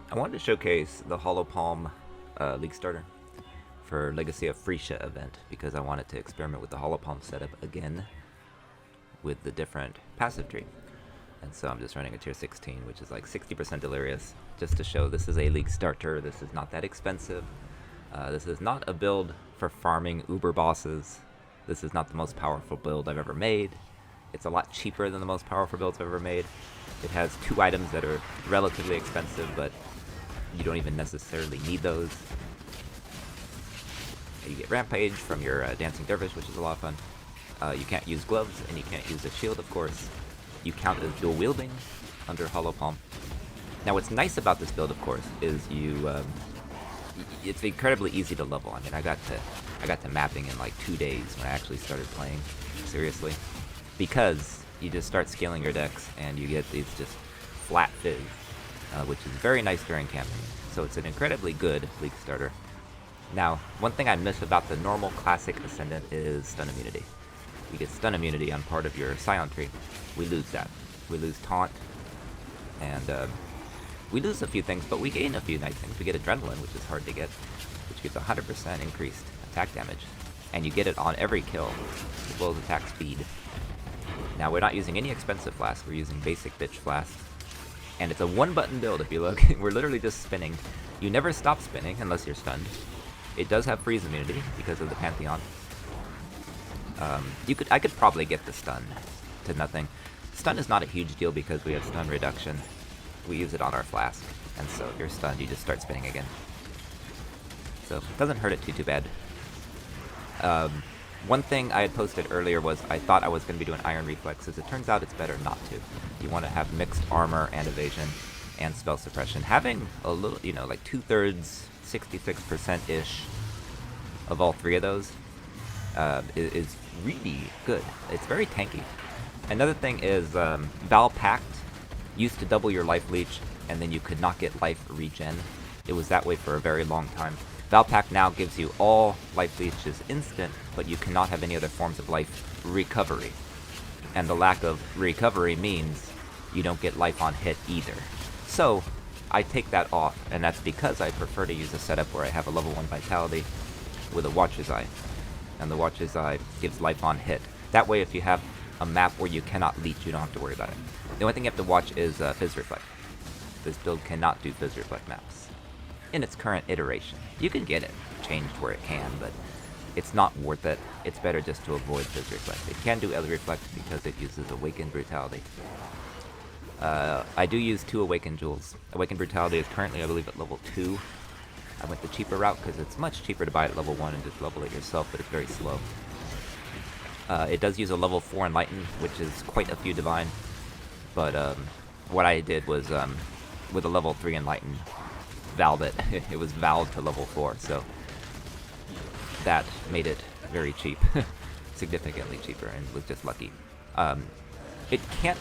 I wanted to showcase the Hollow Palm League Starter for Legacy of Phrecia event because I wanted to experiment with the Hollow Palm setup again with the different passive tree. And so I'm just running a tier 16, which is like 60% Delirious, just to show this is a League Starter. This is not that expensive. This is not a build for farming uber bosses. This is not the most powerful build I've ever made. It's a lot cheaper than the most powerful builds I've ever made. It has 2 items that are relatively expensive, but you don't even necessarily need those. You get Rampage from your Dancing Dervish, which is a lot of fun. You can't use gloves, and you can't use a shield, of course. You count as dual wielding under Hollow Palm. Now, what's nice about this build, of course, is it's incredibly easy to level. I mean, I got to mapping in like 2 days when I actually started playing seriously, because you just start scaling your decks and you get these just flat fizz, which is very nice during camping. So it's an incredibly good League Starter. Now, one thing I miss about the normal classic Ascendant is stun immunity. You get stun immunity on part of your Scion tree. We lose that. We lose taunt, and we lose a few things, but we gain a few nice things. We get Adrenaline, which is hard to get, which gives 100% increased attack damage, and you get it on every kill, as well as attack speed. Now, we're not using any expensive flasks. We're using basic bitch flasks, and it's a one-button build. If you look, we're literally just spinning. You never stop spinning unless you're stunned. It does have freeze immunity because of the Pantheon. I could probably get the stun to nothing. Stun is not a huge deal because we have stun reduction. We use it on our flask, and so if you're stunned, you just start spinning again. So it doesn't hurt it too bad. One thing I had posted earlier was I thought I was going to be doing Iron Reflexes. It turns out it's better not to. You want to have mixed armor and evasion and spell suppression. Having a little, like 2/3, 66%-ish of all 3 of those is really good. It's very tanky. Another thing is Val Pact used to double your life leech, and then you could not get life regen. It was that way for a very long time. Val Pact now gives you all life leeches instant, but you cannot have any other forms of life recovery. And the lack of recovery means you don't get life on hit either. So I take that off, and that's because I prefer to use a setup where I have a level 1 Vitality with a Watcher's Eye. And the Watcher's Eye gives life on hit. That way, if you have a map where you cannot leech, you don't have to worry about it. The only thing you have to watch is Fizz Reflect. This build cannot do Fizz Reflect maps in its current iteration. You can get it changed where it can, but it's not worth it. It's better just to avoid Fizz Reflect. It can do Ellie Reflect because it uses Awakened Brutality. I do use 2 Awakened Jewels. Awakened Brutality is currently, I believe, at level 2. I went the cheaper route because it's much cheaper to buy it at level 1 and just level it yourself, but it's very slow. It does use a level 4 Enlighten, which is quite a few Divine, but what I did was, with a level 3 Enlighten, valved it. It was valved to level 4, so that made it very cheap. Significantly cheaper, and was just lucky. It can't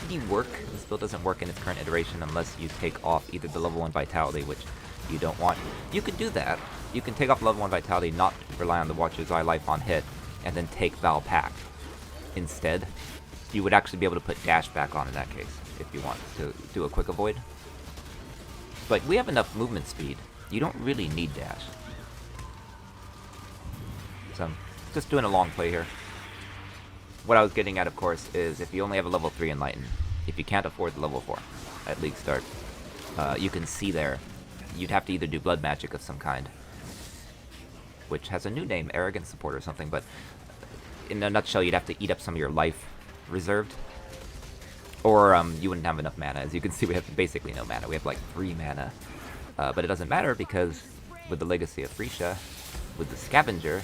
really work. This build doesn't work in its current iteration unless you take off either the level 1 Vitality, which you don't want. You can do that. You can take off level 1 Vitality, not rely on the Watcher's Eye life on hit, and then take Val Pact instead. You would actually be able to put dash back on in that case, if you want to do a quick avoid. But we have enough movement speed. You don't really need dash. So, just doing a long play here. What I was getting at, of course, is if you only have a level 3 Enlighten, if you can't afford the level 4 at League Start, you can see there, you'd have to either do Blood Magic of some kind, which has a new name, Arrogant Support or something, but in a nutshell, you'd have to eat up some of your life reserved, or you wouldn't have enough mana. As you can see, we have basically no mana. We have like 3 mana, but it doesn't matter because with the Legacy of Phrecia, with the Scavenger,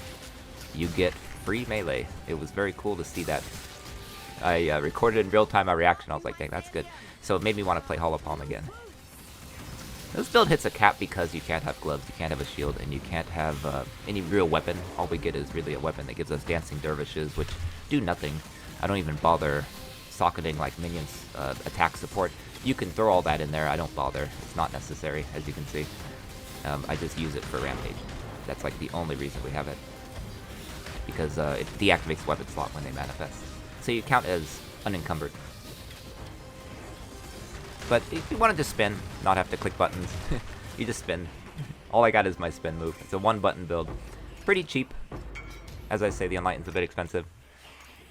you get free melee. It was very cool to see that. I recorded in real time my reaction. I was like, dang, that's good. So it made me want to play Hollow Palm again. This build hits a cap because you can't have gloves, you can't have a shield, and you can't have any real weapon. All we get is really a weapon that gives us Dancing Dervishes, which do nothing. I don't even bother socketing like minions attack support. You can throw all that in there, I don't bother. It's not necessary, as you can see. I just use it for Rampage. That's like the only reason we have it. Because it deactivates weapon slot when they manifest. So you count as unencumbered. But if you want to just spin, not have to click buttons, you just spin. All I got is my spin move. It's a 1-button build. Pretty cheap. As I say, the Enlightened's a bit expensive.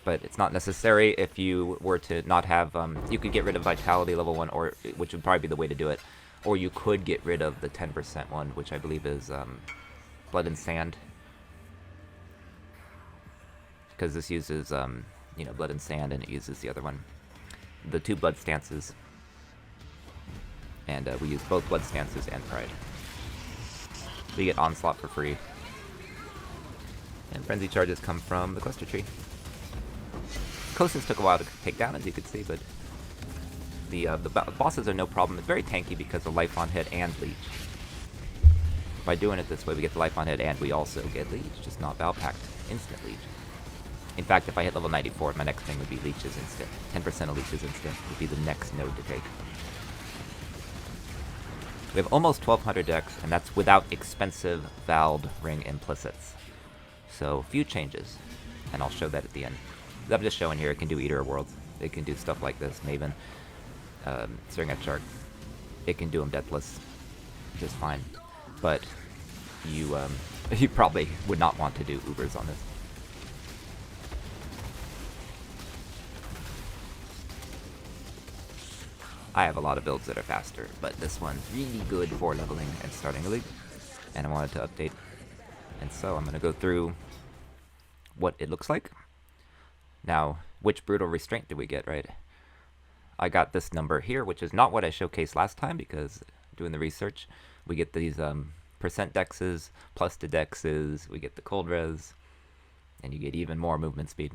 But it's not necessary if you were to not have... you could get rid of Vitality level 1, or which would probably be the way to do it. Or you could get rid of the 10% one, which I believe is Blood and Sand. Because this uses, you know, Blood and Sand, and it uses the other one. The 2 Blood Stances. And we use both Blood Stances and Pride. We get Onslaught for free. And Frenzy Charges come from the Cluster Tree. Coasters took a while to take down, as you could see, but the bosses are no problem. It's very tanky because of Life on Hit and Leech. By doing it this way, we get the Life on Hit and we also get Leech, just not Valpact. Instant Leech. In fact, if I hit level 94, my next thing would be Leech's instant. 10% of Leech's instant would be the next node to take. We have almost 1200 decks, and that's without expensive Vald Ring implicits. So, few changes, and I'll show that at the end. I'm just showing here, it can do Eater of Worlds. It can do stuff like this, Maven, Staring at Shark. It can do them deathless, just fine. But you you probably would not want to do Ubers on this. I have a lot of builds that are faster, but this one's really good for leveling and starting a league. And I wanted to update. And so I'm going to go through what it looks like. Now, which Brutal Restraint did we get, right? I got this number here, which is not what I showcased last time, because doing the research, we get these percent dexes, plus the dexes, we get the cold res, and you get even more movement speed.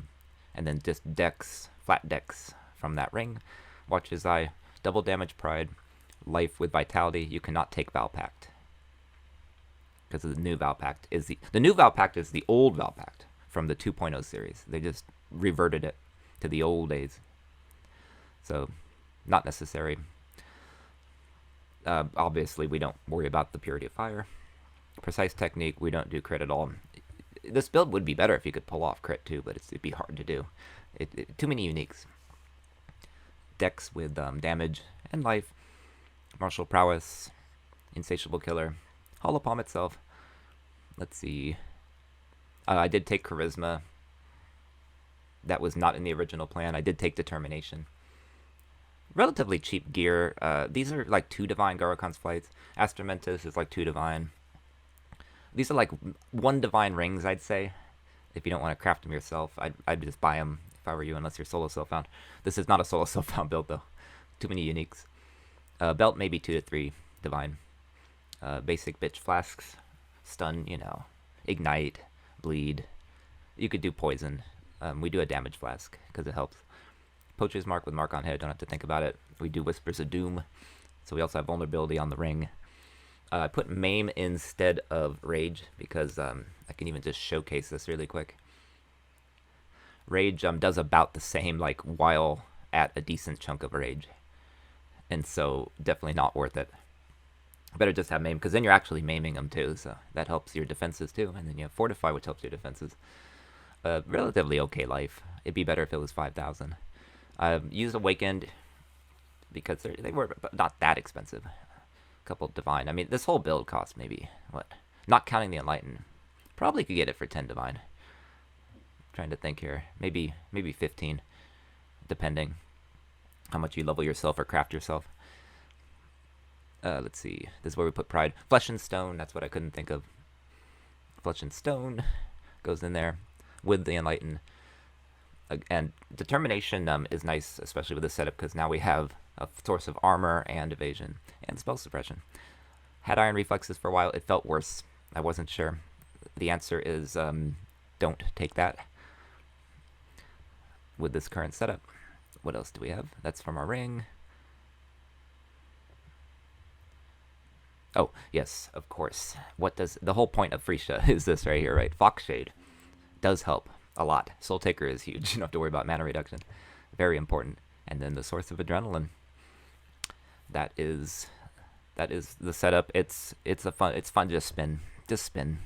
And then just dex, flat dex from that ring. Watch as I double damage Pride, life with Vitality. You cannot take Valpact. Because the new Valpact is the new Valpact is the old Valpact from the 2.0 series. They just reverted it to the old days. So, not necessary. Obviously, we don't worry about the Purity of Fire. Precise Technique, we don't do crit at all. This build would be better if you could pull off crit too, but it'd be hard to do. Too many uniques. Dex with damage and life. Martial Prowess. Insatiable Killer. Hollow Palm itself. Let's see. I did take Charisma. That was not in the original plan. I did take Determination. Relatively cheap gear. These are like 2 Divine Garokon's Flights. Astramentus is like 2 Divine. These are like 1 Divine rings, I'd say. If you don't want to craft them yourself, I'd just buy them if I were you, unless you're solo self-found. This is not a solo self-found build, though. Too many uniques. Belt maybe 2 to 3 Divine. Basic bitch flasks. Stun, you know. Ignite. Bleed. You could do poison. We do a damage flask, because it helps. Poacher's Mark with Mark on Head, don't have to think about it. We do Whispers of Doom. So we also have vulnerability on the ring. I put Maim instead of Rage, because I can even just showcase this really quick. Rage does about the same, like, while at a decent chunk of Rage. And so, definitely not worth it. Better just have Maim, because then you're actually maiming them too, so that helps your defenses too. And then you have Fortify, which helps your defenses. Relatively okay life. It'd be better if it was 5,000. Used Awakened, because they were not that expensive. A couple Divine. I mean, this whole build costs maybe, what? Not counting the Enlightened. Probably could get it for 10 Divine. Trying to think here. Maybe 15, depending how much you level yourself or craft yourself. Let's see. This is where we put Pride. Flesh and Stone, that's what I couldn't think of. Flesh and Stone goes in there with the Enlighten. And Determination is nice, especially with this setup, because now we have a source of armor and evasion and spell suppression. Had Iron Reflexes for a while. It felt worse. I wasn't sure. The answer is don't take that with this current setup. What else do we have? That's from our ring. Oh, yes, of course. What does the whole point of Phrecia is this right here, right? Foxshade does help a lot. Soul Taker is huge. You don't have to worry about mana reduction. Very important. And then the source of adrenaline. That is the setup. It's fun to just spin. Just spin.